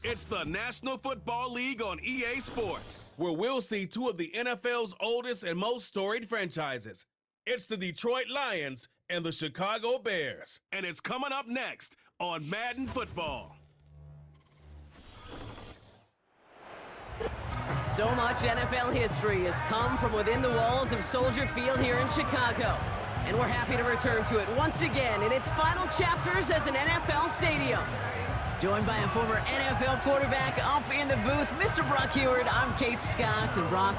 It's the National Football League on EA Sports, where we'll see two of the NFL's oldest and most storied franchises. It's the Detroit Lions and the Chicago Bears. And it's coming up next on Madden Football. So much NFL history has come from within the walls of Soldier Field here in Chicago. And we're happy to return to it once again in its final chapters as an NFL stadium. Joined by a former NFL quarterback up in the booth, Mr. Brock Heward. I'm Kate Scott, and Brock,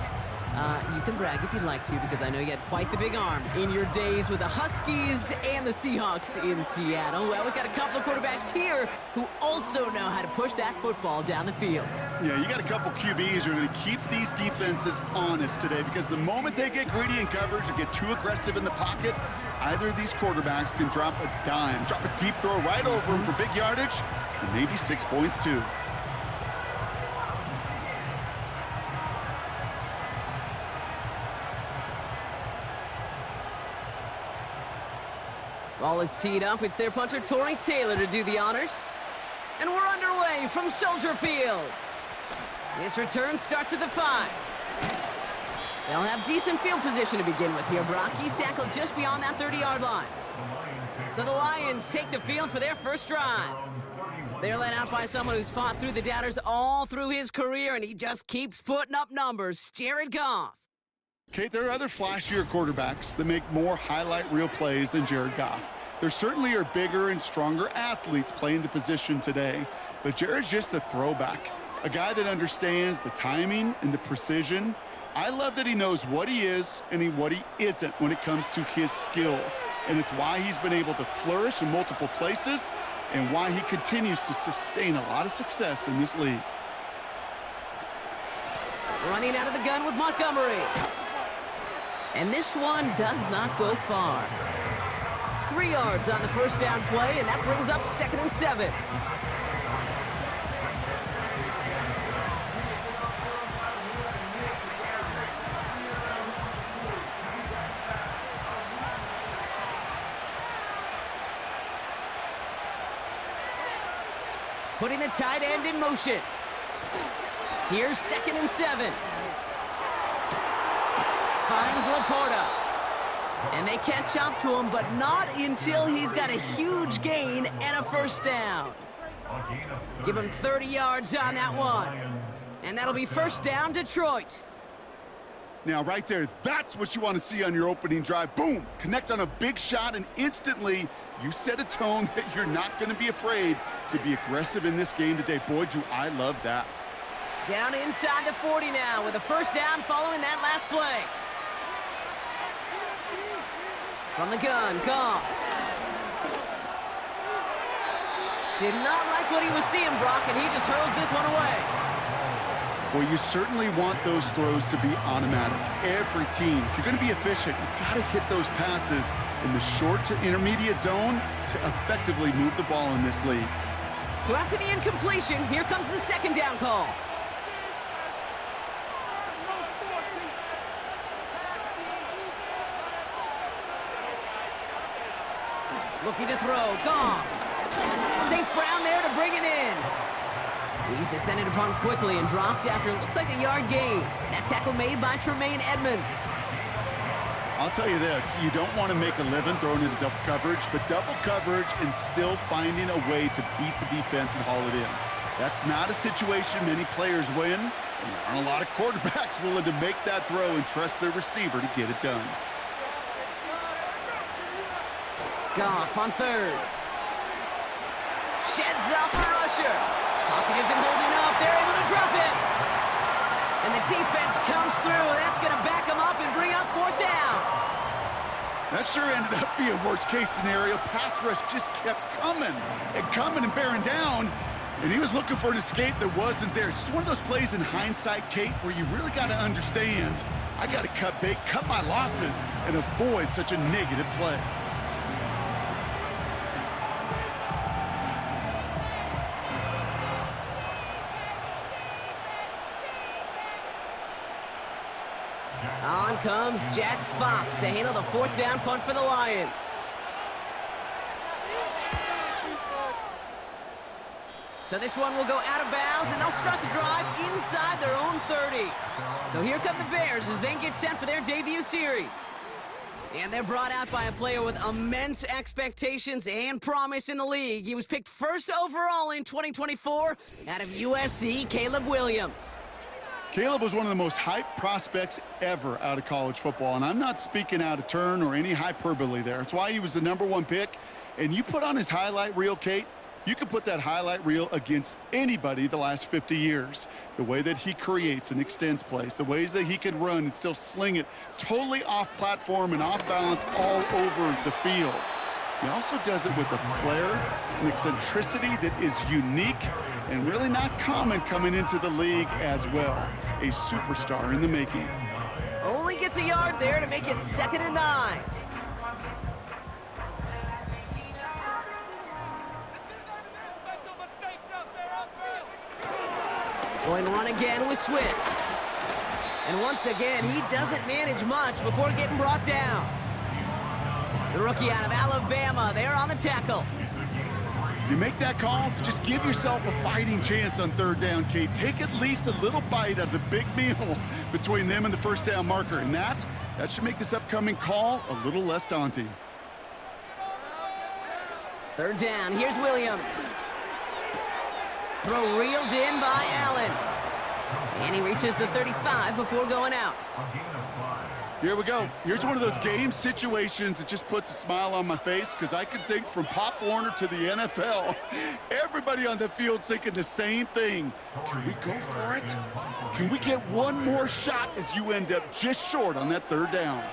you can brag if you'd like to, because I know you had quite the big arm in your days with the Huskies and the Seahawks in Seattle. Well, we've got a couple of quarterbacks here who also know how to push that football down the field. Yeah, you got a couple QBs who are going to keep these defenses honest today, because the moment they get greedy in coverage or get too aggressive in the pocket, either of these quarterbacks can drop a dime, drop a deep throw right over them for big yardage, and maybe 6 points too. Ball is teed up. It's their punter, Torrey Taylor, to do the honors. And we're underway from Soldier Field. This return starts at the 5. They'll have decent field position to begin with here, Brock. He's tackled just beyond that 30-yard line. So the Lions take the field for their first drive. They're led out by someone who's fought through the doubters all through his career, and he just keeps putting up numbers. Jared Goff. Kate, there are other flashier quarterbacks that make more highlight reel plays than Jared Goff. There certainly are bigger and stronger athletes playing the position today, but Jared's just a throwback, a guy that understands the timing and the precision. I love that he knows what he is and what he isn't when it comes to his skills, and it's why he's been able to flourish in multiple places and why he continues to sustain a lot of success in this league. Running out of the gun with Montgomery. And this one does not go far. 3 yards on the first down play, and that brings up 2nd and 7. Putting the tight end in motion. Here's 2nd and 7. Finds Laporta. And they catch up to him, but not until he's got a huge gain and a first down. Give him 30 yards on that one. And that'll be first down, Detroit. Now, right there, that's what you want to see on your opening drive. Boom! Connect on a big shot, and instantly you set a tone that you're not going to be afraid to be aggressive in this game today. Boy, do I love that. Down inside the 40 now with a first down following that last play. From the gun, Goff. Did not like what he was seeing, Brock, and he just hurls this one away. Well, you certainly want those throws to be automatic. Every team, if you're going to be efficient, you've got to hit those passes in the short to intermediate zone to effectively move the ball in this league. So after the incompletion, here comes the 2nd down call. Looking to throw, Goff. St. Brown there to bring it in. He's descended upon quickly and dropped after it looks like a yard gain. That tackle made by Tremaine Edmonds. I'll tell you this, you don't want to make a living throwing into double coverage, but double coverage and still finding a way to beat the defense and haul it in. That's not a situation many players win, and there aren't a lot of quarterbacks willing to make that throw and trust their receiver to get it done. Goff on 3rd. Sheds off a rusher. Pocket isn't holding up. They're able to drop it. And the defense comes through. That's going to back them up and bring up 4th down. That sure ended up being worst-case scenario. Pass rush just kept coming and bearing down. And he was looking for an escape that wasn't there. It's just one of those plays in hindsight, Kate, where you really got to understand, I got to cut bait, cut my losses, and avoid such a negative play. On comes Jack Fox to handle the 4th down punt for the Lions. So this one will go out of bounds, and they'll start the drive inside their own 30. So here come the Bears as they get set for their debut series. And they're brought out by a player with immense expectations and promise in the league. He was picked first overall in 2024 out of USC, Caleb Williams. Caleb was one of the most hyped prospects ever out of college football, and I'm not speaking out of turn or any hyperbole there. It's why he was the #1 pick. And you put on his highlight reel, Kate, you can put that highlight reel against anybody the last 50 years. The way that he creates and extends plays, the ways that he can run and still sling it totally off platform and off balance all over the field. He also does it with a flair and eccentricity that is unique and really not common coming into the league as well. A superstar in the making. Only gets a yard there to make it 2nd and 9. Going to run again with Swift. And once again, he doesn't manage much before getting brought down. The rookie out of Alabama, there on the tackle. You make that call to just give yourself a fighting chance on 3rd down, Kate. Take at least a little bite out of the big meal between them and the 1st down marker. And that should make this upcoming call a little less daunting. 3rd down, here's Williams. Throw reeled in by Allen. And he reaches the 35 before going out. Here we go. Here's one of those game situations that just puts a smile on my face because I can think from Pop Warner to the NFL. Everybody on the field's thinking the same thing. Can we go for it? Can we get one more shot as you end up just short on that 3rd down?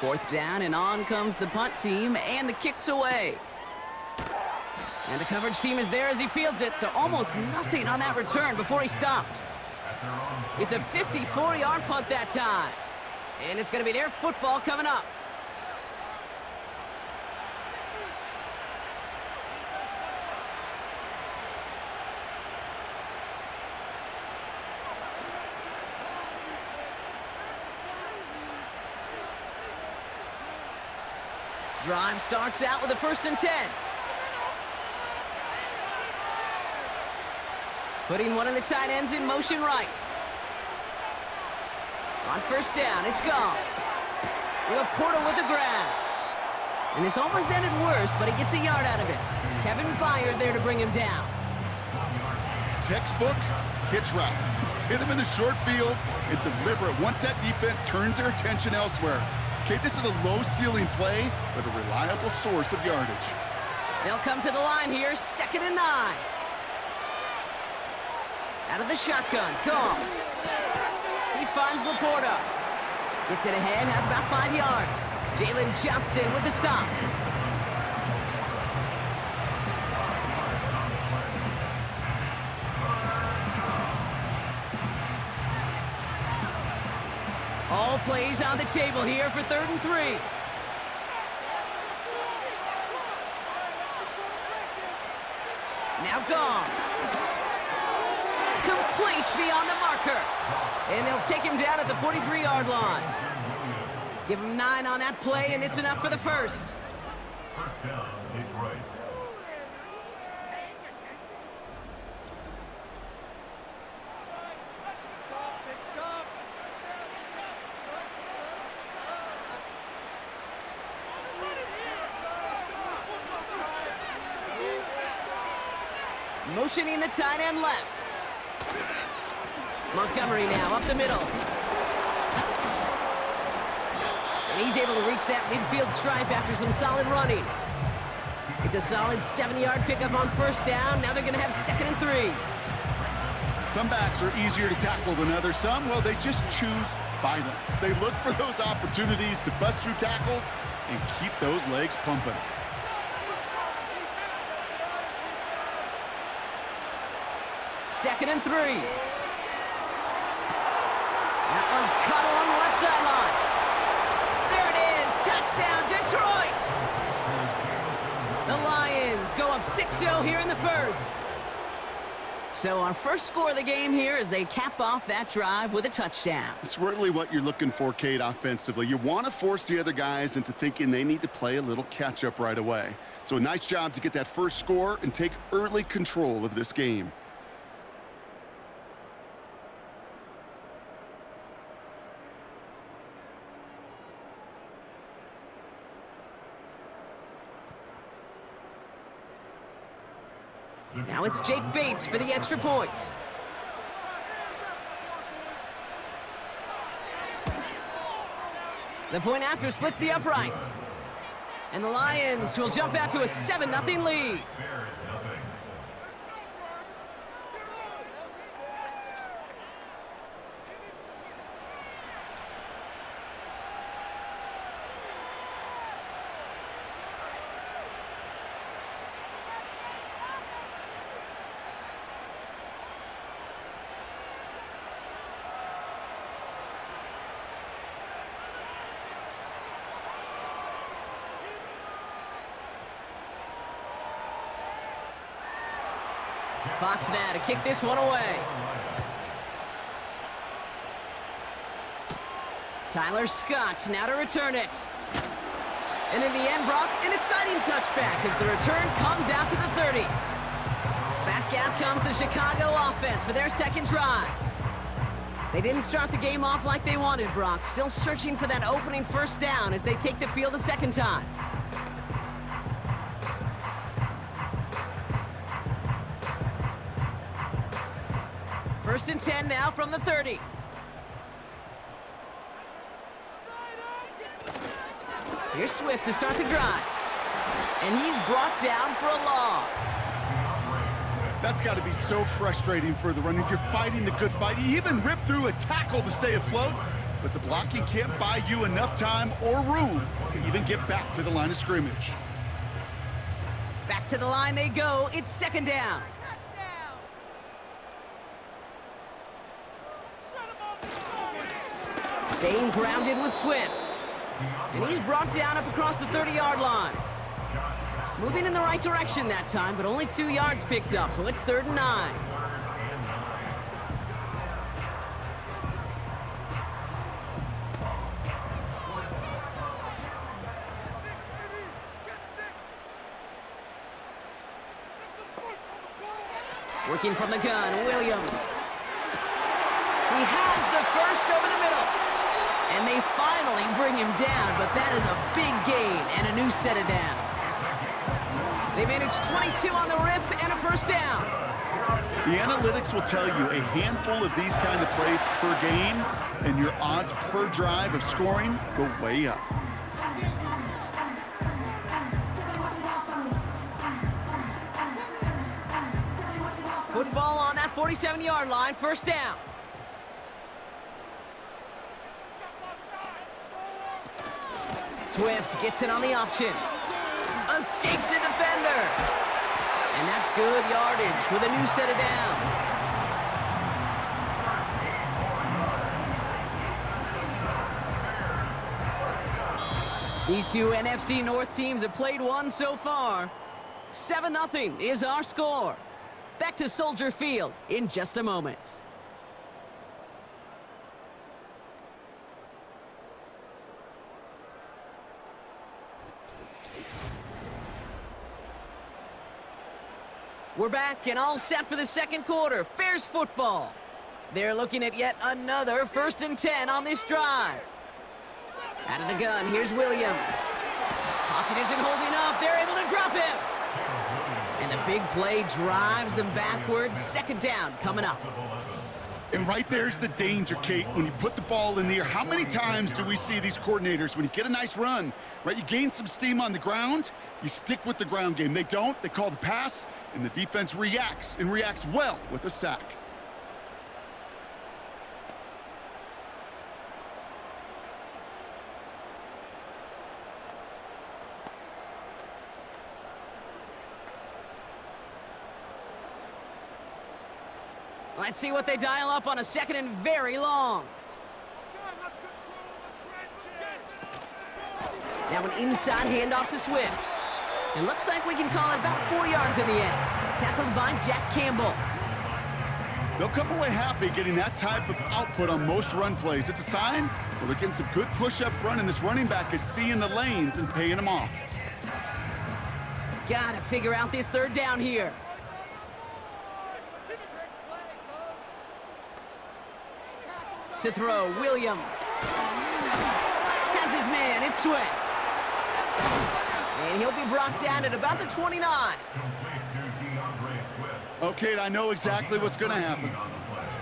4th down, and on comes the punt team, and the kick's away. And the coverage team is there as he fields it, so almost nothing on that return before he stopped. It's a 54-yard punt that time. And it's going to be their football coming up. Drive starts out with a 1st and 10. Putting one of the tight ends in motion right. On 1st down, it's gone. Laporta with the grab. And this almost ended worse, but he gets a yard out of it. Kevin Byard there to bring him down. Textbook hitch route. Just hit him in the short field and deliver it once that defense turns their attention elsewhere. Okay, this is a low-ceiling play, but a reliable source of yardage. They'll come to the line here, 2nd and 9. Out of the shotgun, gone. He finds Laporta. Gets it ahead, has about 5 yards. Jalen Johnson with the stop. All plays on the table here for 3rd and 3. Now gone. Complete beyond the marker. And they'll take him down at the 43-yard line. Give him 9 on that play, and it's enough for the 1st. Motioning the tight end left. Montgomery now up the middle. And he's able to reach that midfield stripe after some solid running. It's a solid 7-yard pickup on 1st down. Now they're going to have 2nd and 3. Some backs are easier to tackle than others. Some, well, they just choose violence. They look for those opportunities to bust through tackles and keep those legs pumping. Second and 3. That one's caught along the left sideline. There it is. Touchdown, Detroit. The Lions go up 6-0 here in the 1st. So our first score of the game here as they cap off that drive with a touchdown. It's really what you're looking for, Kate, offensively. You want to force the other guys into thinking they need to play a little catch-up right away. So a nice job to get that first score and take early control of this game. Now it's Jake Bates for the extra point. The point after splits the uprights. And the Lions will jump out to a 7-0 lead. Fox now to kick this one away. Tyler Scott now to return it. And in the end, Brock, an exciting touchback as the return comes out to the 30. Back out comes the Chicago offense for their second drive. They didn't start the game off like they wanted, Brock. Still searching for that opening first down as they take the field a second time. First and 10 now from the 30. Here's Swift to start the drive. And he's brought down for a loss. That's got to be so frustrating for the runner. You're fighting the good fight. You even rip through a tackle to stay afloat, but the blocking can't buy you enough time or room to even get back to the line of scrimmage. Back to the line they go. It's second down. Staying grounded with Swift. And he's brought down up across the 30-yard line. Moving in the right direction that time, but only 2 yards picked up, so it's 3rd and 9. Working from the gun, Williams. He has the first over the middle. And they finally bring him down, but that is a big gain and a new set of downs. They managed 22 on the rip and a first down. The analytics will tell you a handful of these kind of plays per game, and your odds per drive of scoring go way up. Football on that 47-yard line, first down. Swift gets it on the option. Escapes a defender. And that's good yardage with a new set of downs. These two NFC North teams have played one so far. 7-0 is our score. Back to Soldier Field in just a moment. We're back and all set for the second quarter. Bears football. They're looking at yet another 1st and 10 on this drive. Out of the gun, here's Williams. Pocket isn't holding up. They're able to drop him. And the big play drives them backwards. Second down coming up. And right there's the danger, Kate, when you put the ball in the air. How many times do we see these coordinators, when you get a nice run, right, you gain some steam on the ground, you stick with the ground game. They don't, they call the pass, and the defense reacts, and reacts well with a sack. Let's see what they dial up on a second and very long. Now an inside handoff to Swift. It looks like we can call it about 4 yards in the end. Tackled by Jack Campbell. They'll come away happy getting that type of output on most run plays. It's a sign, well, they're getting some good push up front, and this running back is seeing the lanes and paying them off. Gotta figure out this third down here. To throw, Williams. Has his man, it's Swift. And he'll be brought down at about the 29. Okay, I know exactly what's going to happen.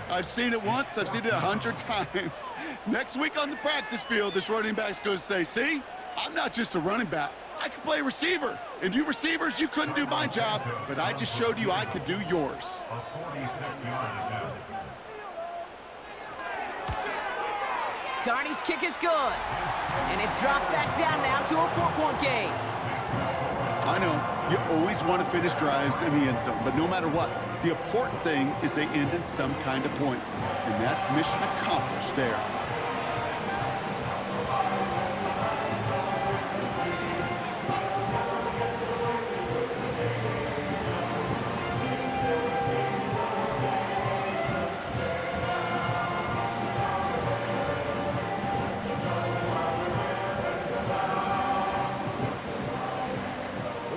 I've seen it once, I've seen it 100 times. Next week on the practice field, this running back's going to say, see, I'm not just a running back. I can play receiver. And you receivers, you couldn't do my job, but I just showed you I could do yours. Carney's kick is good. And it's dropped back down now to a 4-point game. I know, you always want to finish drives in the end zone, but no matter what, the important thing is they end in some kind of points. And that's mission accomplished there.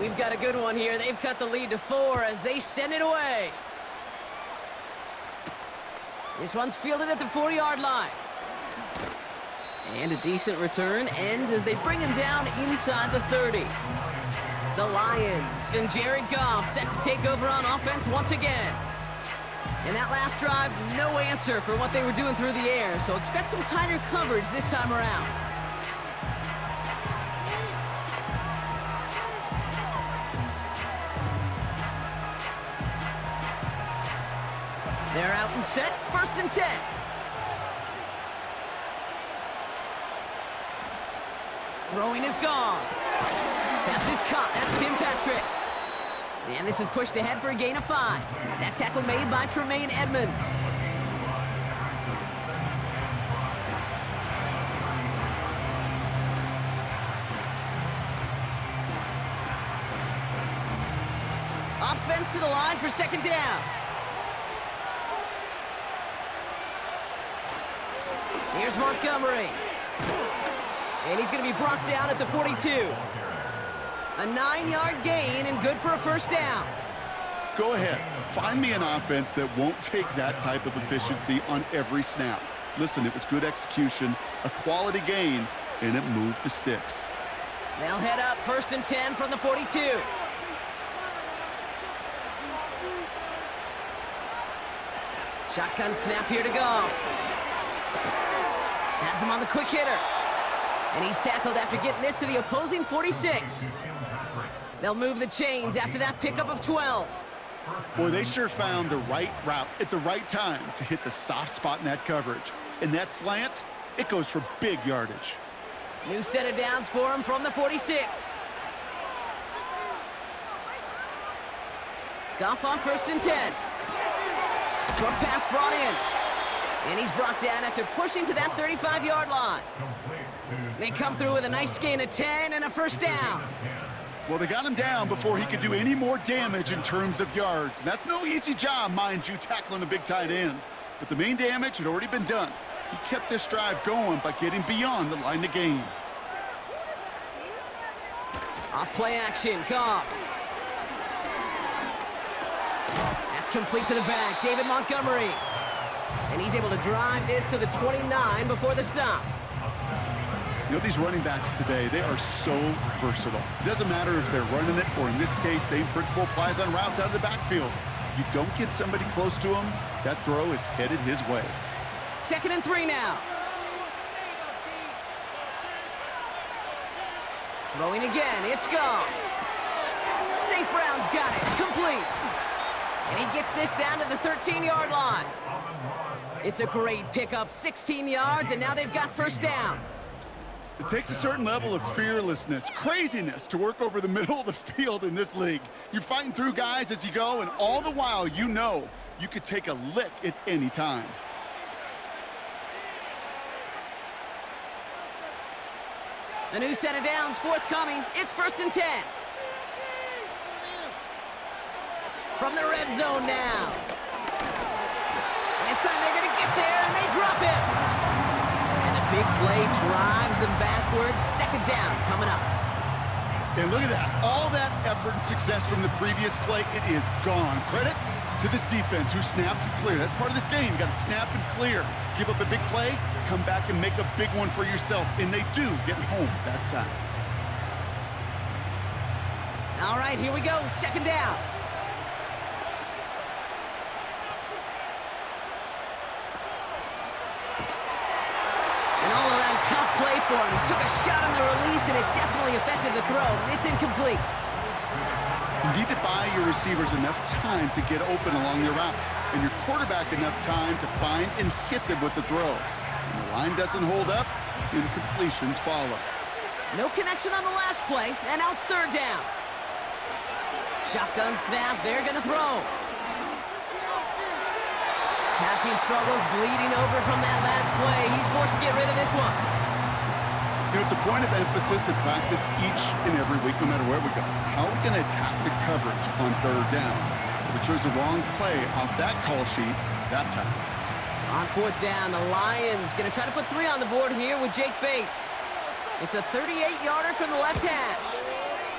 We've got a good one here. They've cut the lead to 4 as they send it away. This one's fielded at the 40-yard line. And a decent return ends as they bring him down inside the 30. The Lions and Jared Goff set to take over on offense once again. In that last drive, no answer for what they were doing through the air, so expect some tighter coverage this time around. They're out and set, 1st and 10. Throwing is gone. Pass is caught, that's Tim Patrick. And this is pushed ahead for a gain of 5. That tackle made by Tremaine Edmonds. Offense to the line for 2nd down. Here's Montgomery. And he's going to be brought down at the 42. A 9-yard gain and good for a 1st down. Go ahead. Find me an offense that won't take that type of efficiency on every snap. Listen, it was good execution, a quality gain, and it moved the sticks. They'll head up 1st and 10 from the 42. Shotgun snap here to go. Has him on the quick hitter. And he's tackled after getting this to the opposing 46. They'll move the chains after that pickup of 12. Boy, they sure found the right route at the right time to hit the soft spot in that coverage. And that slant, it goes for big yardage. New set of downs for him from the 46. Goff on 1st and 10. Short pass brought in. And he's brought down after pushing to that 35-yard line. They come through with a nice gain of 10 and a 1st down. Well, they got him down before he could do any more damage in terms of yards. And that's no easy job, mind you, tackling a big tight end. But the main damage had already been done. He kept this drive going by getting beyond the line of game. Off play action, Goff. That's complete to the back, David Montgomery. And he's able to drive this to the 29 before the stop. You know, these running backs today, they are so versatile. It doesn't matter if they're running it, or in this case, same principle applies on routes out of the backfield. You don't get somebody close to him, that throw is headed his way. 2nd and 3 now. Throwing again, it's Goff. St. Brown's got it, complete. And he gets this down to the 13-yard line. It's a great pickup, 16 yards, and now they've got 1st down. It takes a certain level of fearlessness, craziness to work over the middle of the field in this league. You're fighting through guys as you go, and all the while you know you could take a lick at any time. A new set of downs forthcoming. It's 1st and 10. From the red zone now. time they're going to get there, and they drop him. And the big play drives them backwards. Second down coming up. And look at that. All that effort and success from the previous play, it is gone. Credit to this defense who snapped and cleared. That's part of this game. You got to snap and clear. Give up a big play, come back and make a big one for yourself. And they do get home that side. All right, here we go. Second down. And all of that tough play for him. He took a shot on the release, and it definitely affected the throw. It's incomplete. You need to buy your receivers enough time to get open along your route, and your quarterback enough time to find and hit them with the throw. When the line doesn't hold up, incompletions follow. No connection on the last play, and now it's third down. Shotgun snap, they're going to throw. Passing struggles, bleeding over from that last play. He's forced to get rid of this one. You know, it's a point of emphasis in practice each and every week, no matter where we go. How are we going to attack the coverage on third down? We chose the wrong play off that call sheet that time. On fourth down, the Lions going to try to put 3 on the board here with Jake Bates. It's a 38-yarder from the left hash.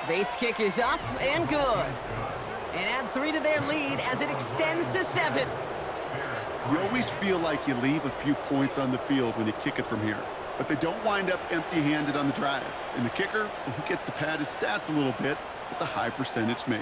Bates' kick is up and good. And add 3 to their lead as it extends to 7. You always feel like you leave a few points on the field when you kick it from here, but they don't wind up empty-handed on the drive. And the kicker, he gets to pad his stats a little bit with a high percentage make.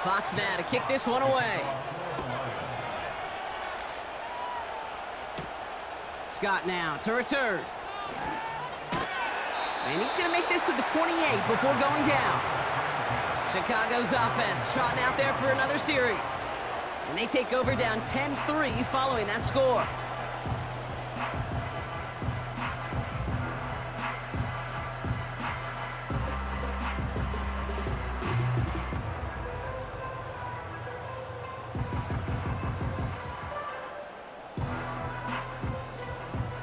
Fox now to kick this one away. Scott now to return. And he's going to make this to the 28 before going down. Chicago's offense trotting out there for another series. And they take over down 10-3 following that score.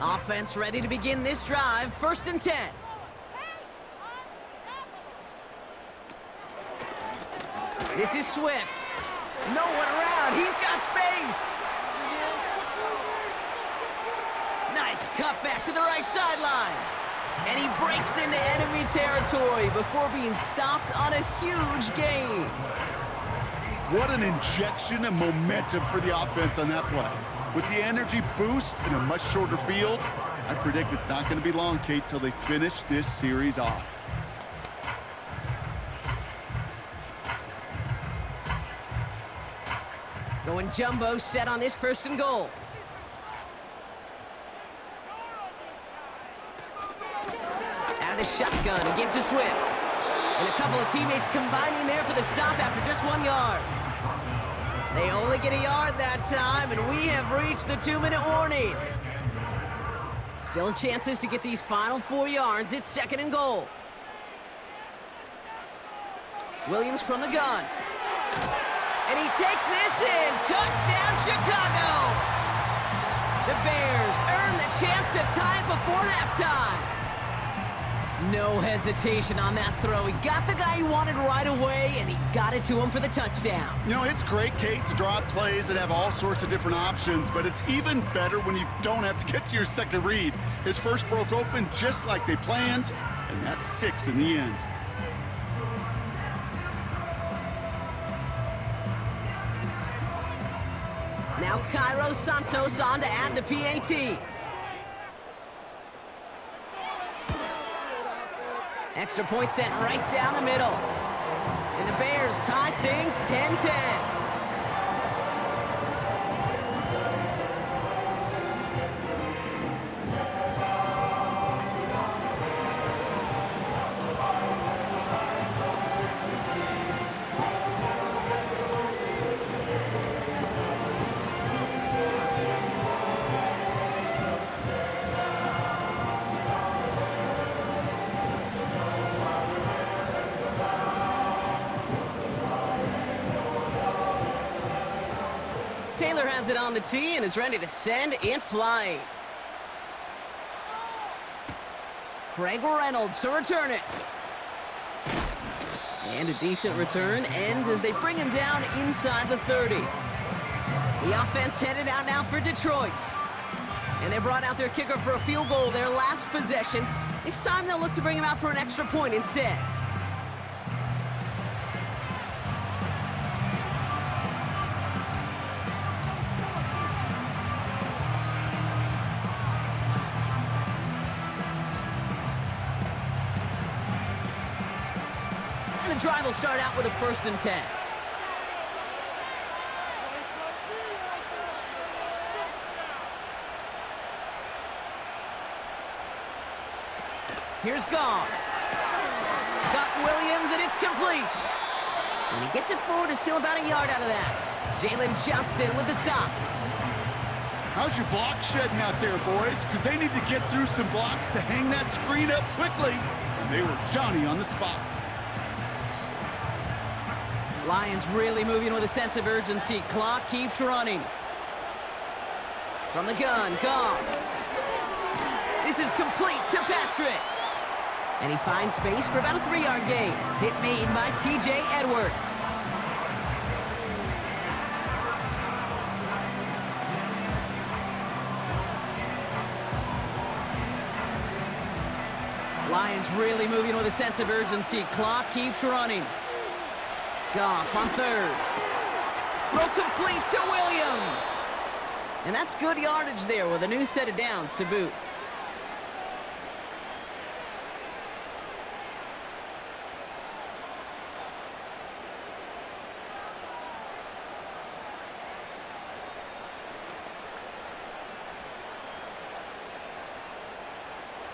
Offense ready to begin this drive. First and 10. This is Swift. No one around. He's got space. Nice cut back to the right sideline. And he breaks into enemy territory before being stopped on a huge gain. What an injection of momentum for the offense on that play. With the energy boost in a much shorter field, I predict it's not going to be long, Kate, till they finish this series off. Going jumbo set on this first and goal. Out of the shotgun and give to Swift. And a couple of teammates combining there for the stop after just 1 yard. They only get a yard that time, and we have reached the 2-minute warning. Still chances to get these final 4 yards. It's second and goal. Williams from the gun. And he takes this in. Touchdown, Chicago! The Bears earn the chance to tie it before halftime. No hesitation on that throw. He got the guy he wanted right away, and he got it to him for the touchdown. You know, it's great, Kate, to draw up plays and have all sorts of different options, but it's even better when you don't have to get to your second read. His first broke open just like they planned, and that's 6 in the end. Now Cairo Santos on to add the PAT. Extra point sent right down the middle. And the Bears tie things 10-10. Taylor has it on the tee and is ready to send it flying. Craig Reynolds to return it. And a decent return ends as they bring him down inside the 30. The offense headed out now for Detroit. And they brought out their kicker for a field goal their last possession. This time they'll look to bring him out for an extra point instead. And the drive will start out with a 1st and 10. Here's Goff. Got Williams, and it's complete. And he gets it forward, is still about a yard out of that. Jalen Johnson with the stop. How's your block shedding out there, boys? Because they need to get through some blocks to hang that screen up quickly. And they were Johnny on the spot. Lions really moving with a sense of urgency. Clock keeps running. From the gun, Goff. This is complete to Patrick. And he finds space for about a 3-yard gain. Hit made by T.J. Edwards. Lions really moving with a sense of urgency. Clock keeps running. Goff on 3rd. Throw complete to Williams. And that's good yardage there with a new set of downs to boot.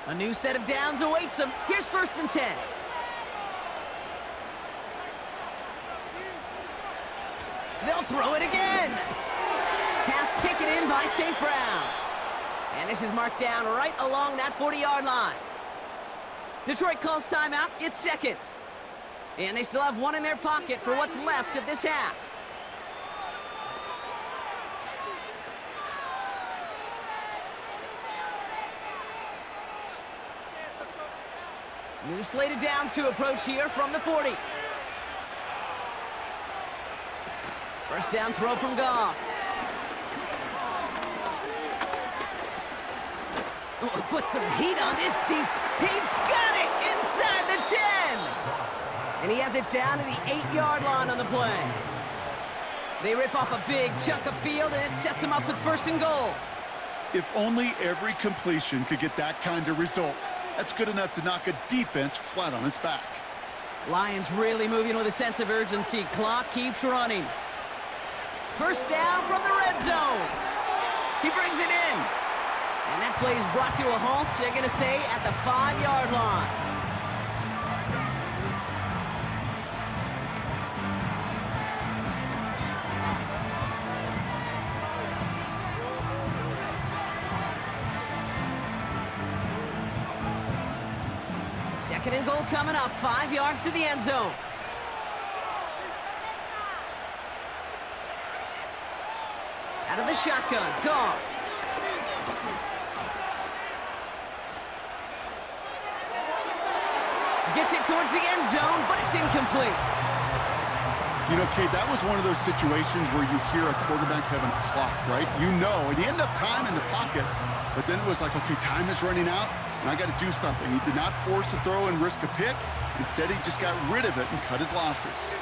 A new set of downs awaits him. Here's 1st and 10. They'll throw it again. Pass taken in by St. Brown. And this is marked down right along that 40-yard line. Detroit calls timeout. It's 2nd. And they still have one in their pocket for what's left of this half. New slate of downs to approach here from the 40. First down throw from Goff. Oh, put some heat on this deep. He's got it inside the 10. And he has it down to the 8-yard line on the play. They rip off a big chunk of field, and it sets them up with 1st and goal. If only every completion could get that kind of result. That's good enough to knock a defense flat on its back. Lions really moving with a sense of urgency. Clock keeps running. First down from the red zone. He brings it in. And that play is brought to a halt, they're going to say, at the 5-yard line. Second and goal coming up, 5 yards to the end zone. Out of the shotgun, Goff. Gets it towards the end zone, but it's incomplete. You know, Kate, that was one of those situations where you hear a quarterback having a clock, right? You know, and he had enough time in the pocket, but then it was like, okay, time is running out, and I got to do something. He did not force a throw and risk a pick. Instead, he just got rid of it and cut his losses.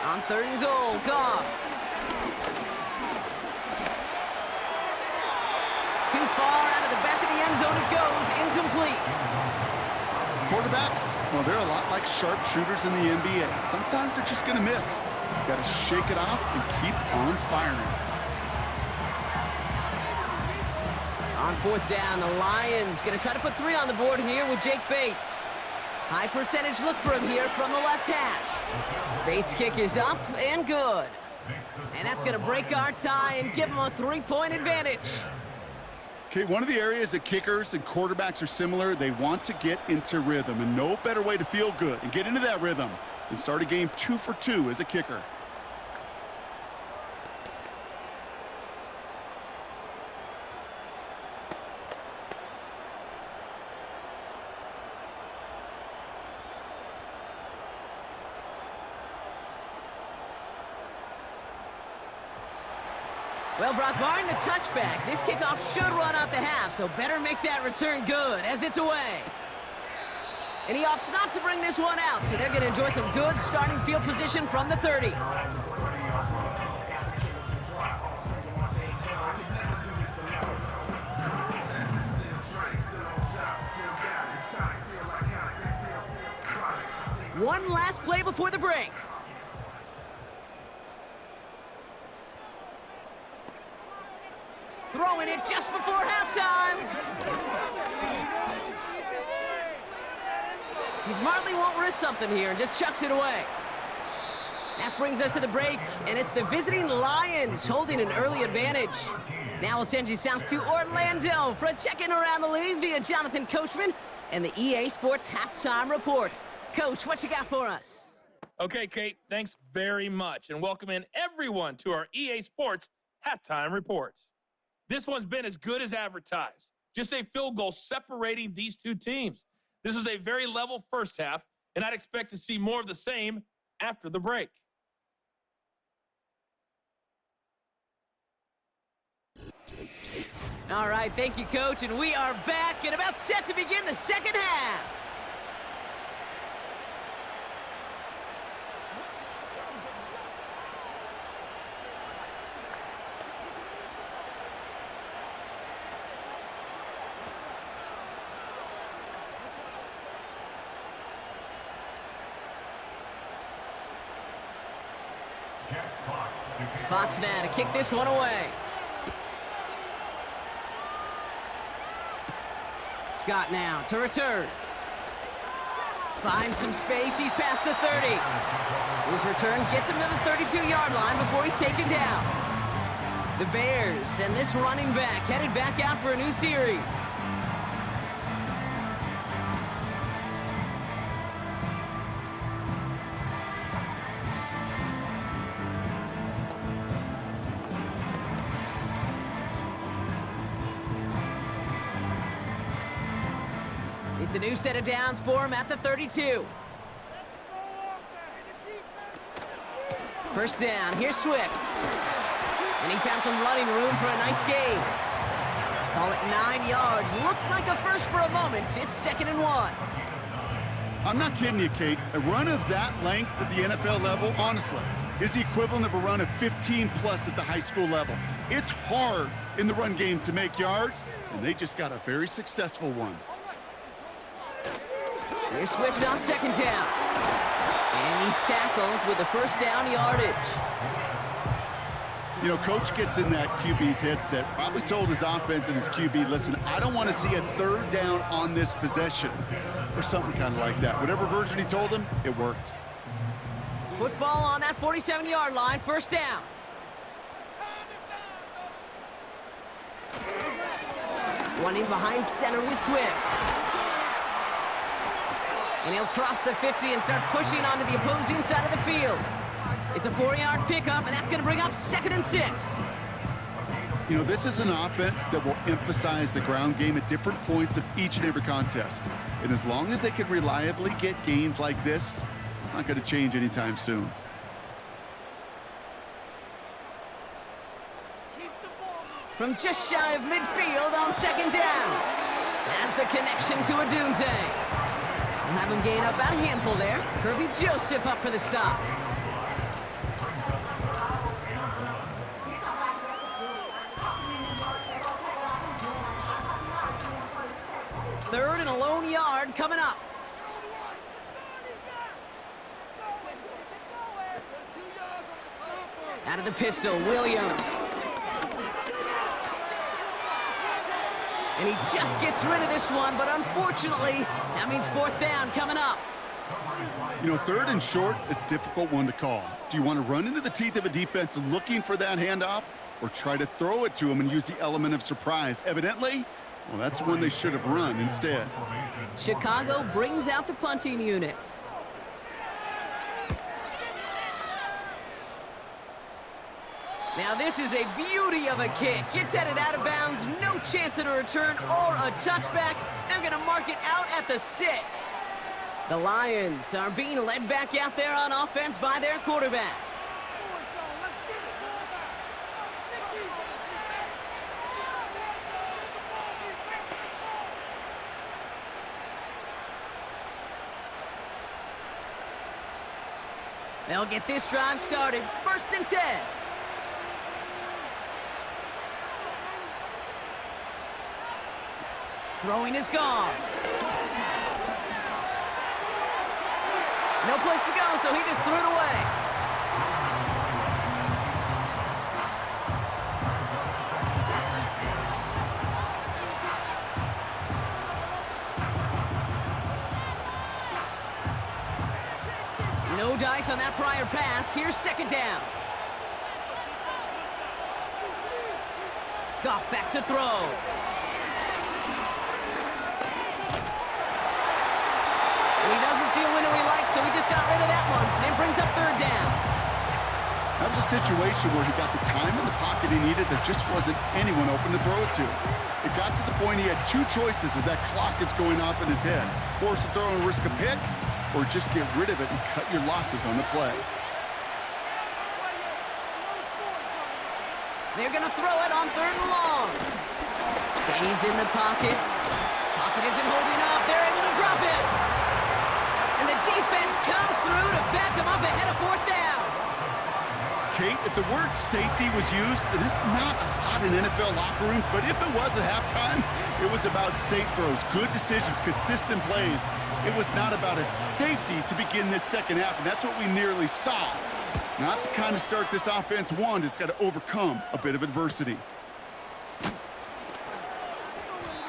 On 3rd and goal, Goff. Too far out of the back of the end zone it goes, incomplete. Quarterbacks, well, they're a lot like sharpshooters in the NBA. Sometimes they're just going to miss. You got to shake it off and keep on firing. On 4th down, the Lions going to try to put 3 on the board here with Jake Bates. High percentage look for him here from the left hash. Bates' kick is up and good. And that's going to break our tie and give him a 3-point advantage. Okay, one of the areas that kickers and quarterbacks are similar, they want to get into rhythm, and no better way to feel good and get into that rhythm than start a game 2 for 2 as a kicker. Well, Brock, barring the touchback, this kickoff should run out the half, so better make that return good as it's away. And he opts not to bring this one out, so they're going to enjoy some good starting field position from the 30. One last play before the break. Throwing it just before halftime. He smartly won't risk something here and just chucks it away. That brings us to the break, and it's the visiting Lions holding an early advantage. Now we'll send you south to Orlando for a check-in around the league via Jonathan Coachman and the EA Sports Halftime Report. Coach, what you got for us? Okay, Kate, thanks very much, and welcome in everyone to our EA Sports Halftime Report. This one's been as good as advertised. Just a field goal separating these two teams. This was a very level first half, and I'd expect to see more of the same after the break. All right, thank you, Coach, and we are back and about set to begin the second half. Fox now to kick this one away. Scott now to return. Finds some space. He's past the 30. His return gets him to the 32-yard line before he's taken down. The Bears and this running back headed back out for a new series. It's a new set of downs for him at the 32. First down, here's Swift. And he found some running room for a nice gain. Call it 9 yards. Looked like a first for a moment. It's 2nd and 1. I'm not kidding you, Kate. A run of that length at the NFL level, honestly, is the equivalent of a run of 15-plus at the high school level. It's hard in the run game to make yards, and they just got a very successful one. Here's Swift on 2nd down. And he's tackled with the first down yardage. You know, Coach gets in that QB's headset, probably told his offense and his QB, listen, I don't want to see a 3rd down on this possession, or something kind of like that. Whatever version he told him, it worked. Football on that 47-yard line, first down. Running behind center with Swift. And he'll cross the 50 and start pushing onto the opposing side of the field. It's a 4-yard pickup, and that's going to bring up 2nd and 6. You know, this is an offense that will emphasize the ground game at different points of each and every contest. And as long as they can reliably get gains like this, it's not going to change anytime soon. From just shy of midfield on 2nd down. Has the connection to Adunze. We'll have him gain up about a handful there. Kirby Joseph up for the stop. Third and a lone yard coming up. Out of the pistol, Williams. And he just gets rid of this one, but unfortunately, that means 4th down coming up. You know, 3rd and short is a difficult one to call. Do you want to run into the teeth of a defense looking for that handoff? or try to throw it to him and use the element of surprise. Evidently, well, that's one they should have run instead. Chicago brings out the punting unit. Now this is a beauty of a kick. It's headed out of bounds, no chance at a return or a touchback. They're going to mark it out at the 6. The Lions are being led back out there on offense by their quarterback. They'll get this drive started. 1st and 10. Throwing is gone. No place to go, so he just threw it away. No dice on that prior pass. Here's 2nd down. Goff back to throw. And he doesn't see a window he likes, so he just got rid of that one and brings up 3rd down. That was a situation where he got the time in the pocket he needed. There just wasn't anyone open to throw it to. It got to the point he had 2 choices as that clock is going off in his head. Force a throw and risk a pick, or just get rid of it and cut your losses on the play. They're going to throw it on 3rd and long. Stays in the pocket. Pocket isn't holding up. They're able to drop it. And the defense comes through to back him up ahead of 4th down. Kate, if the word safety was used, and it's not a lot in NFL locker rooms, but if it was at halftime, it was about safe throws, good decisions, consistent plays. It was not about a safety to begin this 2nd half, and that's what we nearly saw. Not the kind of start this offense wanted. It's got to overcome a bit of adversity.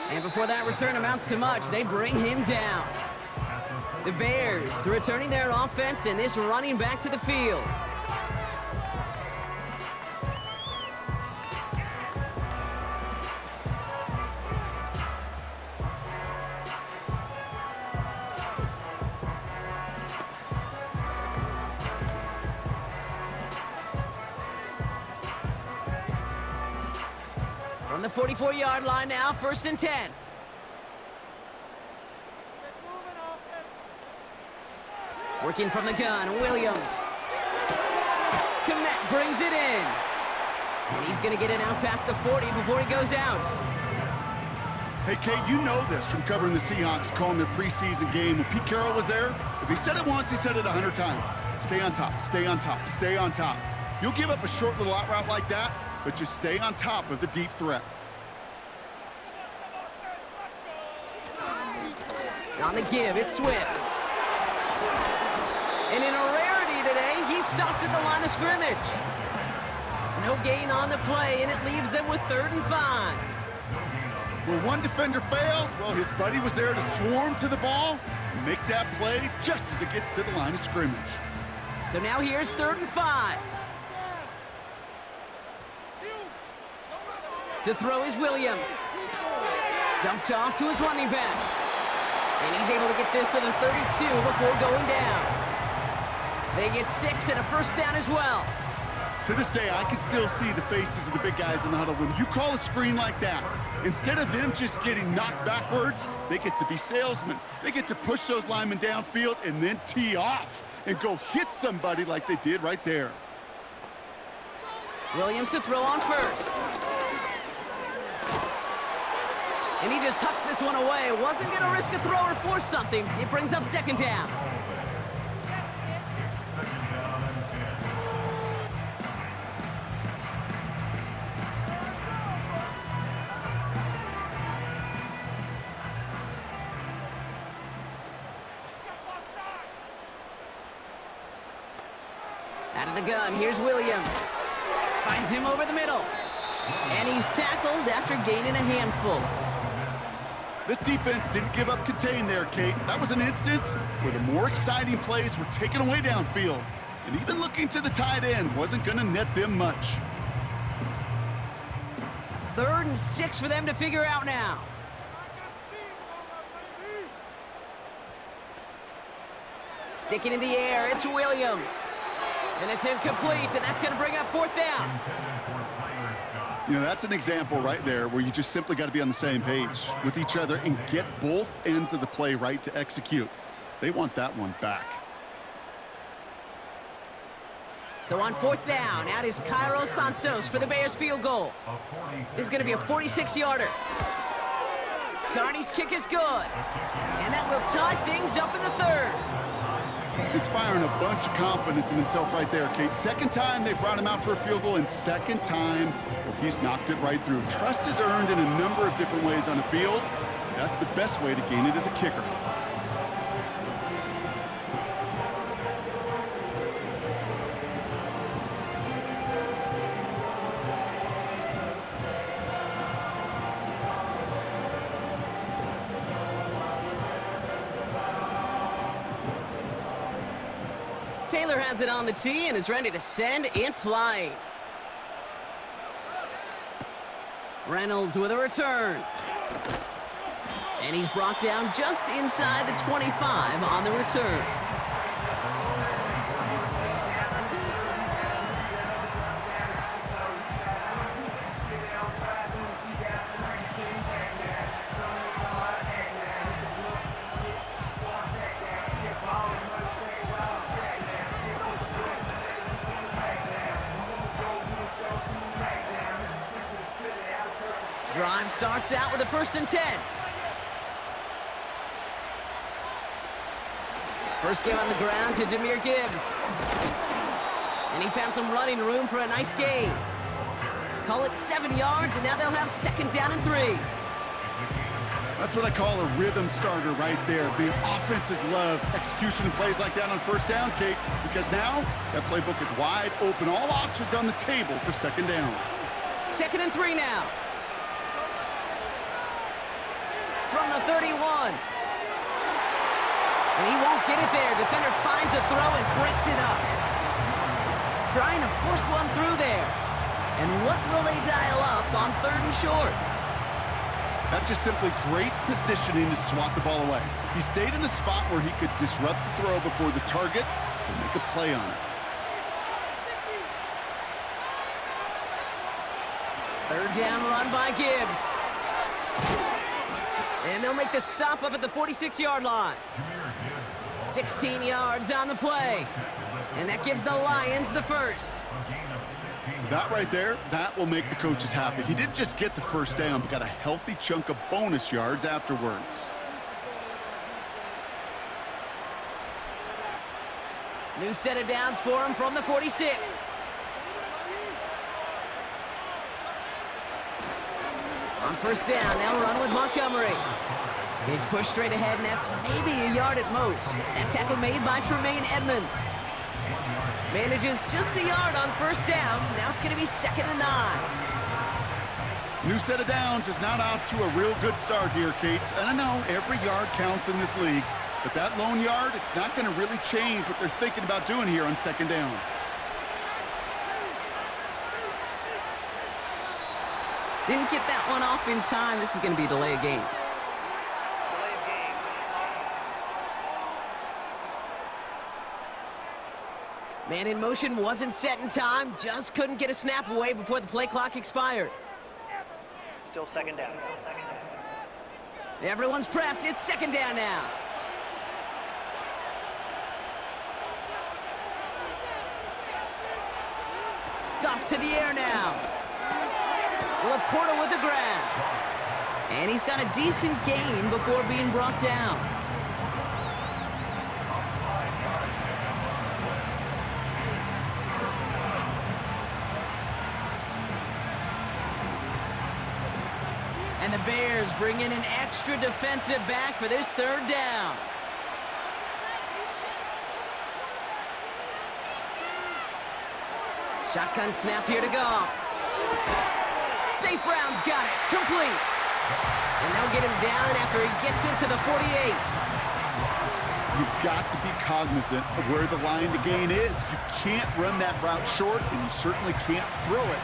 And before that return amounts to much, they bring him down. The Bears returning their offense and this running back to the field. From the 44-yard line now, 1st and 10. Working from the gun, Williams. Komet brings it in. And he's going to get it out past the 40 before he goes out. Hey, Kate, you know this from covering the Seahawks, calling their preseason game. When Pete Carroll was there, if he said it once, he said it 100 times. Stay on top, stay on top, stay on top. You'll give up a short little out route like that, but just stay on top of the deep threat. On the give, it's Swift. And in a rarity today, he's stopped at the line of scrimmage. No gain on the play, and it leaves them with 3rd and 5. Where one defender failed, well, his buddy was there to swarm to the ball and make that play just as it gets to the line of scrimmage. So now here's 3rd and 5. To throw is Williams. Dumped off to his running back. And he's able to get this to the 32 before going down. They get 6 and a 1st down as well. To this day, I can still see the faces of the big guys in the huddle. When you call a screen like that, instead of them just getting knocked backwards, they get to be salesmen. They get to push those linemen downfield and then tee off and go hit somebody like they did right there. Williams to throw on 1st. And he just hucks this one away. Wasn't going to risk a throw or force something. It brings up 2nd down. Out of the gun, here's Williams. Finds him over the middle. And he's tackled after gaining a handful. This defense didn't give up contain there, Kate. That was an instance where the more exciting plays were taken away downfield. And even looking to the tight end wasn't going to net them much. 3rd and 6 for them to figure out now. Sticking in the air, it's Williams. And it's incomplete, and that's going to bring up 4th down. You know, that's an example right there where you just simply got to be on the same page with each other and get both ends of the play right to execute. They want that one back. So on 4th down, out is Cairo Santos for the Bears field goal. This is going to be a 46-yarder. Carney's kick is good. And that will tie things up in the 3rd. Inspiring a bunch of confidence in himself right there, Kate. 2nd time they brought him out for a field goal, and 2nd time he's knocked it right through. Trust is earned in a number of different ways on the field. That's the best way to gain it as a kicker. Taylor has it on the tee and is ready to send it flying. Reynolds with a return. And he's brought down just inside the 25 on the return. Drive starts out with a 1st and 10. First give on the ground to Jahmyr Gibbs. And he found some running room for a nice gain. Call it 7 yards, and now they'll have 2nd down and 3. That's what I call a rhythm starter right there. The offenses love execution and plays like that on 1st down, Kate, because now that playbook is wide open. All options on the table for 2nd down. 2nd and 3 now. From the 31. And he won't get it there. Defender finds a throw and breaks it up. Trying to force one through there. And what will they dial up on 3rd and short? That's just simply great positioning to swat the ball away. He stayed in a spot where he could disrupt the throw before the target and make a play on it. 3rd down run by Gibbs. And they'll make the stop up at the 46-yard line. 16 yards on the play. And that gives the Lions the 1st. That right there, that will make the coaches happy. He didn't just get the 1st down, but got a healthy chunk of bonus yards afterwards. New set of downs for him from the 46. On 1st down, they'll run with Montgomery. He's pushed straight ahead, and that's maybe a yard at most. That tackle made by Tremaine Edmonds. Manages just a yard on 1st down. Now it's going to be 2nd and 9. New set of downs is not off to a real good start here, Kate. And I know every yard counts in this league, but that lone yard, it's not going to really change what they're thinking about doing here on 2nd down. Didn't get that one off in time. This is going to be delay of game. Man in motion wasn't set in time. Just couldn't get a snap away before the play clock expired. Still 2nd down. Everyone's prepped. It's 2nd down now. Goff to the air now. Laporta with the grab. And he's got a decent gain before being brought down. And the Bears bring in an extra defensive back for this 3rd down. Shotgun snap here to Goff. St. Brown's got it. Complete. And they'll get him down after he gets into the 48. You've got to be cognizant of where the line to gain is. You can't run that route short, and you certainly can't throw it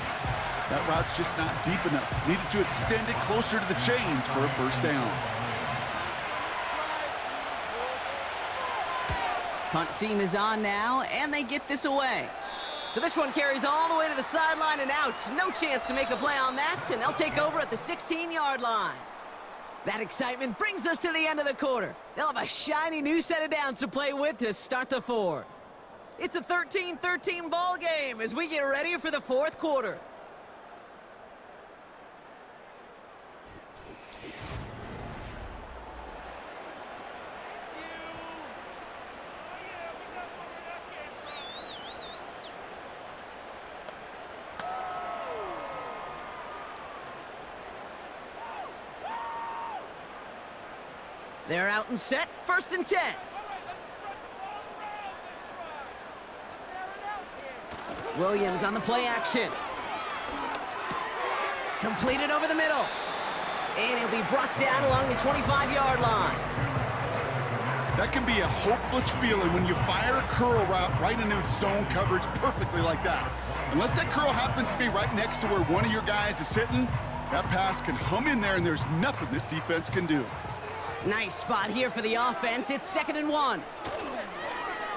That route's just not deep enough. Needed to extend it closer to the chains for a first down. Punt team is on now, and they get this away. So this one carries all the way to the sideline and out. No chance to make a play on that, and they'll take over at the 16-yard line. That excitement brings us to the end of the quarter. They'll have a shiny new set of downs to play with to start the fourth. It's a 13-13 ball game as we get ready for the fourth quarter. They're out and set, 1st and 10. Williams on the play action. Completed over the middle. And he'll be brought down along the 25-yard line. That can be a hopeless feeling when you fire a curl route right into zone coverage perfectly like that. Unless that curl happens to be right next to where one of your guys is sitting, that pass can hum in there and there's nothing this defense can do. Nice spot here for the offense. It's 2nd and 1.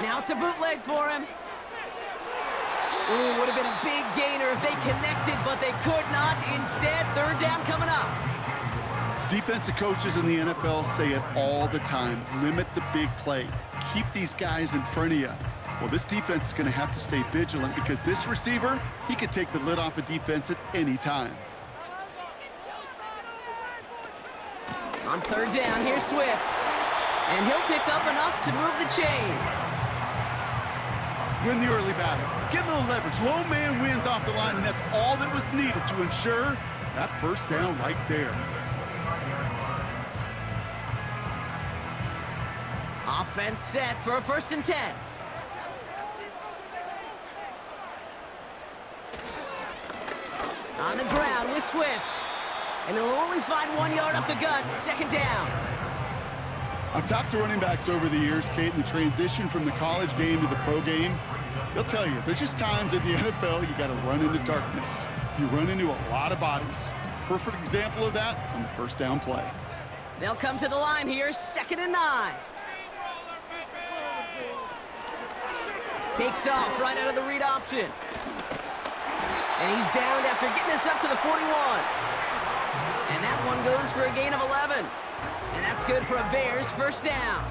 Now it's a bootleg for him. Ooh, would have been a big gainer if they connected, but they could not. Instead, 3rd down coming up. Defensive coaches in the NFL say it all the time. Limit the big play. Keep these guys in front of you. Well, this defense is going to have to stay vigilant because this receiver, he could take the lid off a defense at any time. On 3rd down, here's Swift. And he'll pick up enough to move the chains. Win the early battle. Get a little leverage. Low man wins off the line, and that's all that was needed to ensure that first down right there. Offense set for a 1st and 10. On the ground with Swift. And he'll only find 1 yard up the gut, 2nd down. I've talked to running backs over the years, Kate, and the transition from the college game to the pro game. They'll tell you, there's just times in the NFL you got to run into darkness. You run into a lot of bodies. Perfect example of that on the first down play. They'll come to the line here, 2nd and 9. Takes off right out of the read option. And he's downed after getting this up to the 41. And that one goes for a gain of 11. And that's good for a Bears first down.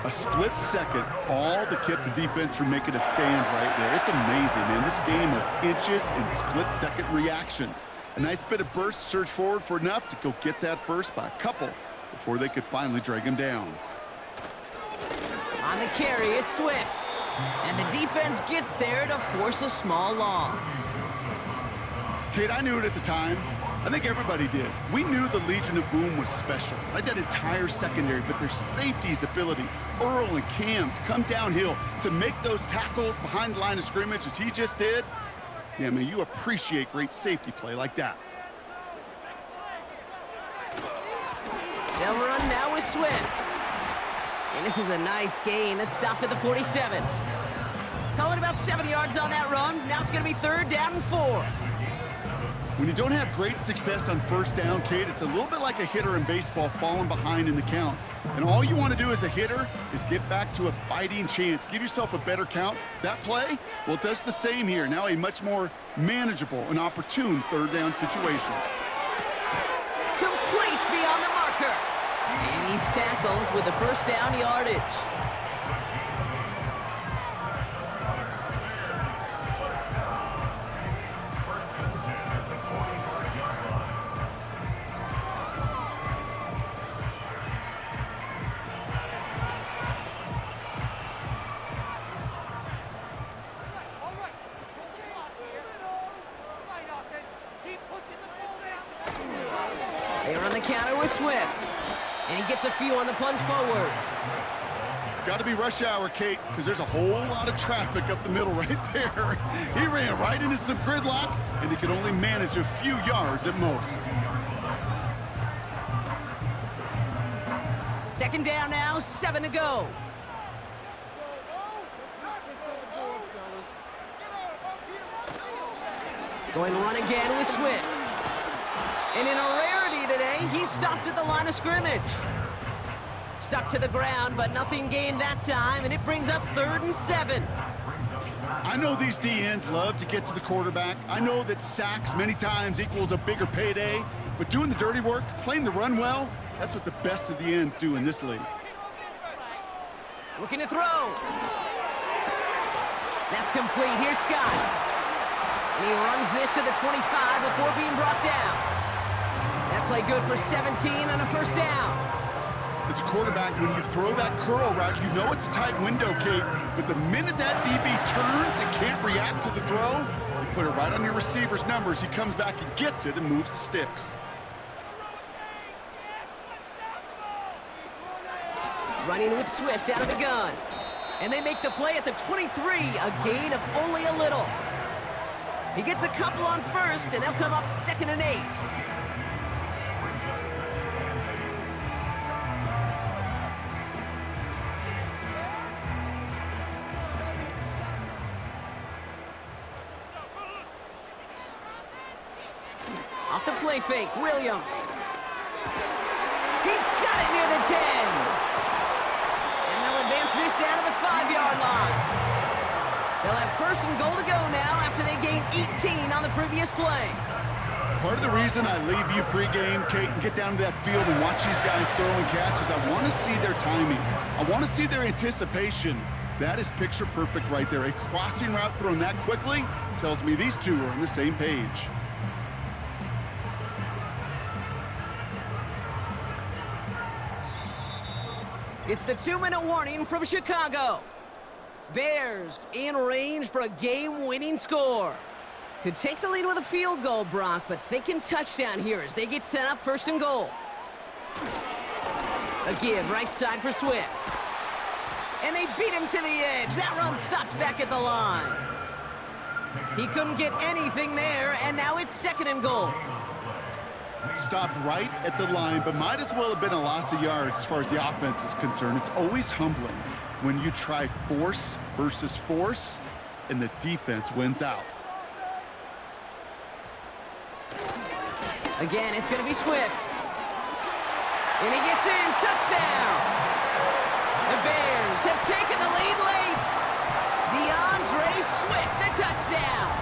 A split second, all that kept the defense from making a stand right there. It's amazing, man. This game of inches and split-second reactions. A nice bit of burst, surge forward for enough to go get that first by a couple before they could finally drag him down. On the carry, it's Swift. And the defense gets there to force a small loss. Kate, I knew it at the time. I think everybody did. We knew the Legion of Boom was special, like that entire secondary, but their safety's ability, Earl and Cam, to come downhill, to make those tackles behind the line of scrimmage as he just did, yeah, man, you appreciate great safety play like that. They'll run now with Swift. And this is a nice gain that stopped at the 47. Call it about 7 yards on that run. Now it's going to be 3rd down and 4. When you don't have great success on first down, Kate, it's a little bit like a hitter in baseball falling behind in the count. And all you want to do as a hitter is get back to a fighting chance. Give yourself a better count. That play, well, it does the same here. Now a much more manageable and opportune 3rd down situation. Complete beyond the marker. And he's tackled with the first down yardage. They run the counter with Swift. And he gets a few on the plunge forward. Got to be rush hour, Kate, because there's a whole lot of traffic up the middle right there. He ran right into some gridlock, and he could only manage a few yards at most. 2nd down now, 7 to go. Going run again with Swift. And in a rarity today, he stopped at the line of scrimmage. Stuck to the ground, but nothing gained that time, and it brings up 3rd and 7. I know these DNs love to get to the quarterback. I know that sacks many times equals a bigger payday, but doing the dirty work, playing the run well, that's what the best of the ends do in this league. Looking to throw. That's complete. Here's Scott. And he runs this to the 25 before being brought down. That play good for 17 and a first down. As a quarterback, when you throw that curl route, you know it's a tight window, Kate, but the minute that DB turns and can't react to the throw, you put it right on your receiver's numbers. He comes back and gets it and moves the sticks. Running with Swift out of the gun. And they make the play at the 23, a gain of only a little. He gets a couple on first, and they'll come up 2nd and 8. Off the play fake, Williams. He's got it near the 10. And they'll advance this down to the 5-yard line. They'll have 1st and goal to go now after they gained 18 on the previous play. Part of the reason I leave you pregame, Kate, and get down to that field and watch these guys throw and catch is I want to see their timing. I want to see their anticipation. That is picture perfect right there. A crossing route thrown that quickly tells me these two are on the same page. It's the 2-minute warning from Chicago. Bears in range for a game-winning score. Could take the lead with a field goal, Brock, but thinking touchdown here as they get set up 1st and goal. A give right side for Swift. And they beat him to the edge. That run stopped back at the line. He couldn't get anything there, and now it's 2nd and goal. Stopped right at the line, but might as well have been a loss of yards as far as the offense is concerned. It's always humbling when you try force versus force, and the defense wins out. Again, it's going to be Swift. And he gets in. Touchdown! The Bears have taken the lead late. DeAndre Swift, the touchdown.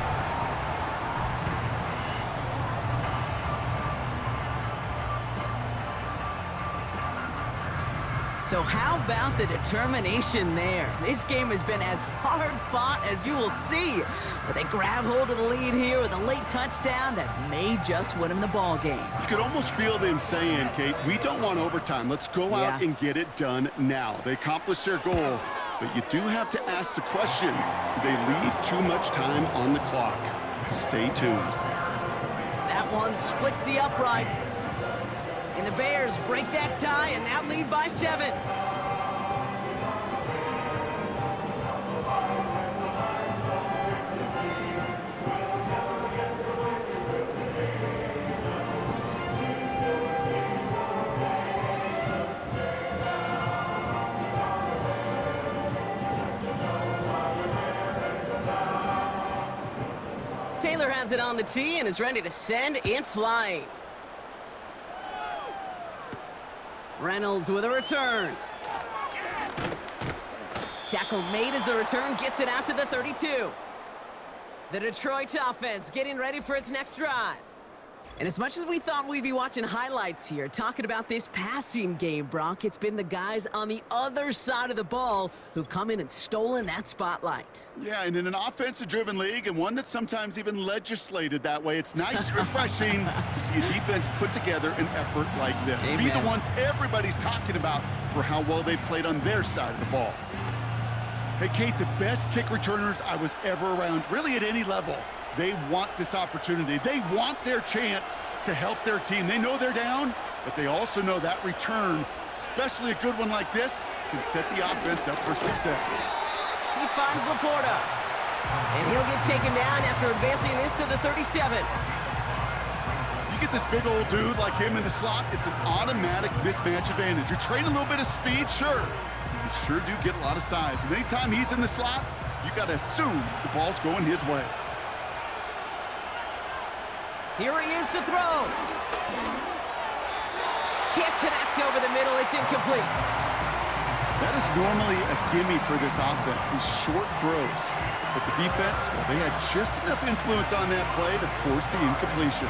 So how about the determination there? This game has been as hard fought as you will see. But they grab hold of the lead here with a late touchdown that may just win them the ball game. You could almost feel them saying, Kate, we don't want overtime. Let's go out and get it done now. They accomplished their goal, but you do have to ask the question, do they leave too much time on the clock? Stay tuned. That one splits the uprights. And the Bears break that tie and now lead by 7. Taylor has it on the tee and is ready to send it flying. Reynolds with a return. Tackle made as the return gets it out to the 32. The Detroit offense getting ready for its next drive. And as much as we thought we'd be watching highlights here, talking about this passing game, Brock, it's been the guys on the other side of the ball who've come in and stolen that spotlight. Yeah, and in an offensive-driven league, and one that's sometimes even legislated that way, it's nice and refreshing to see a defense put together an effort like this. Amen. Be the ones everybody's talking about for how well they've played on their side of the ball. Hey, Kate, the best kick returners I was ever around, really at any level, they want this opportunity. They want their chance to help their team. They know they're down, but they also know that return, especially a good one like this, can set the offense up for success. He finds Laporta. And he'll get taken down after advancing this to the 37. You get this big old dude like him in the slot, it's an automatic mismatch advantage. You train a little bit of speed, sure. You sure do get a lot of size. And anytime he's in the slot, you got to assume the ball's going his way. Here he is to throw. Can't connect over the middle. It's incomplete. That is normally a gimme for this offense, these short throws. But the defense, well, they had just enough influence on that play to force the incompletion.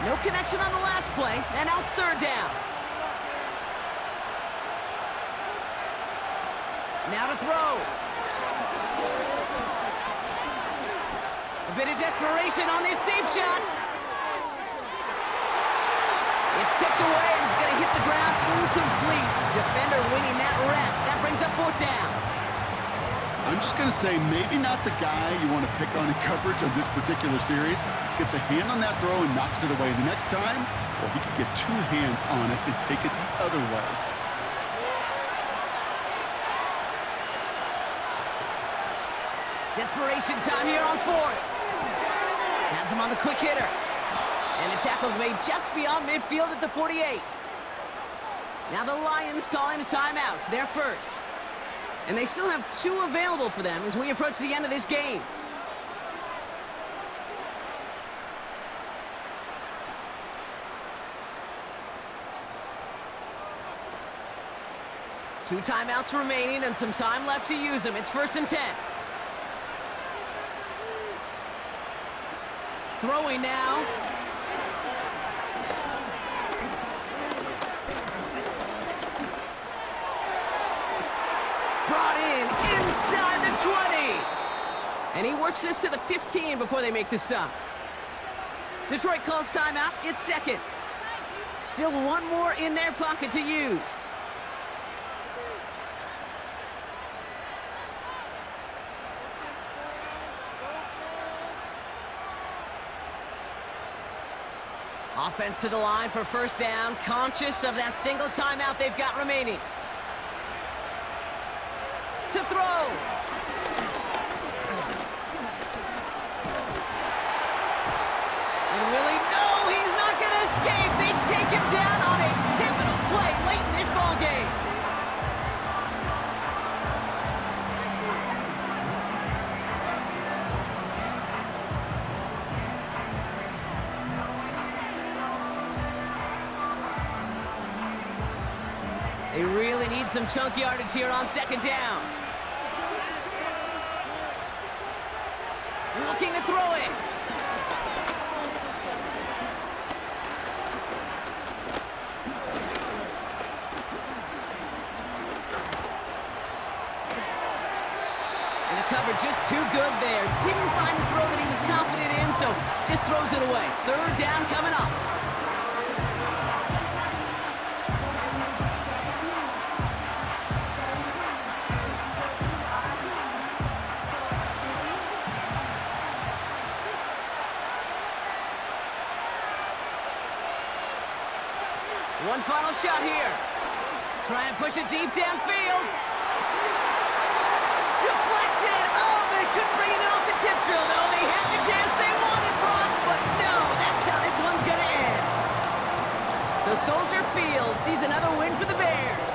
No connection on the last play, and now it's third down. Now to throw. A bit of desperation on this deep shot. It's tipped away, and it's going to hit the ground incomplete. Defender winning that rep. That brings up fourth down. I'm just going to say maybe not the guy you want to pick on in coverage on this particular series. Gets a hand on that throw and knocks it away. The next time, well, he could get two hands on it and take it the other way. Desperation time here on fourth. Has him on the quick hitter. And the tackle's made just beyond midfield at the 48. Now the Lions calling a timeout. They're first. And they still have two available for them as we approach the end of this game. Two timeouts remaining and some time left to use them. It's 1st and 10. Throwing now. Brought in inside the 20. And he works this to the 15 before they make the stop. Detroit calls timeout. It's second. Still one more in their pocket to use. Offense to the line for first down, conscious of that single timeout they've got remaining. To throw. And Willie, no, he's not going to escape. They take him down on a pivotal play late in this ball game. They really need some chunk yardage here on second down. Looking to throw it. And the cover just too good there. Didn't find the throw that he was confident in, so just throws it away. Third down coming up. One final shot here. Try and push it deep downfield. Deflected. Oh, they couldn't bring it in off the tip drill, though. They had the chance they wanted, Brock, but no, that's how this one's going to end. So Soldier Field sees another win for the Bears.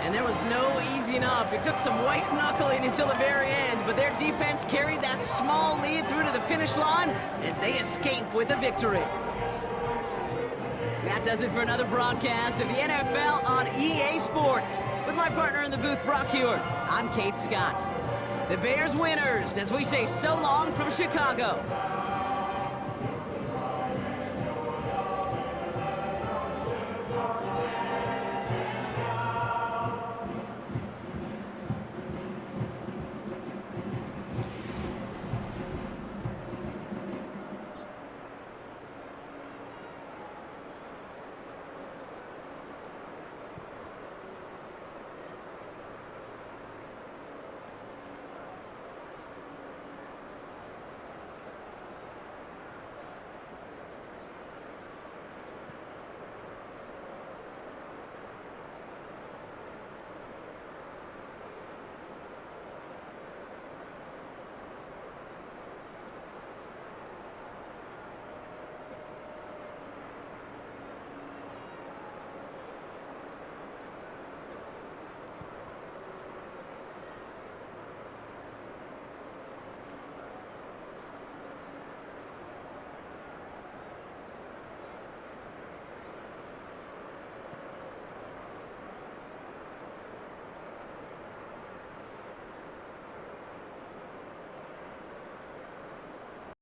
And there was no easing up. It took some white knuckling until the very end, but their defense carried that small lead through to the finish line as they escape with a victory. That does it for another broadcast of the NFL on EA Sports. With my partner in the booth, Brock Hewitt, I'm Kate Scott. The Bears winners as we say so long from Chicago.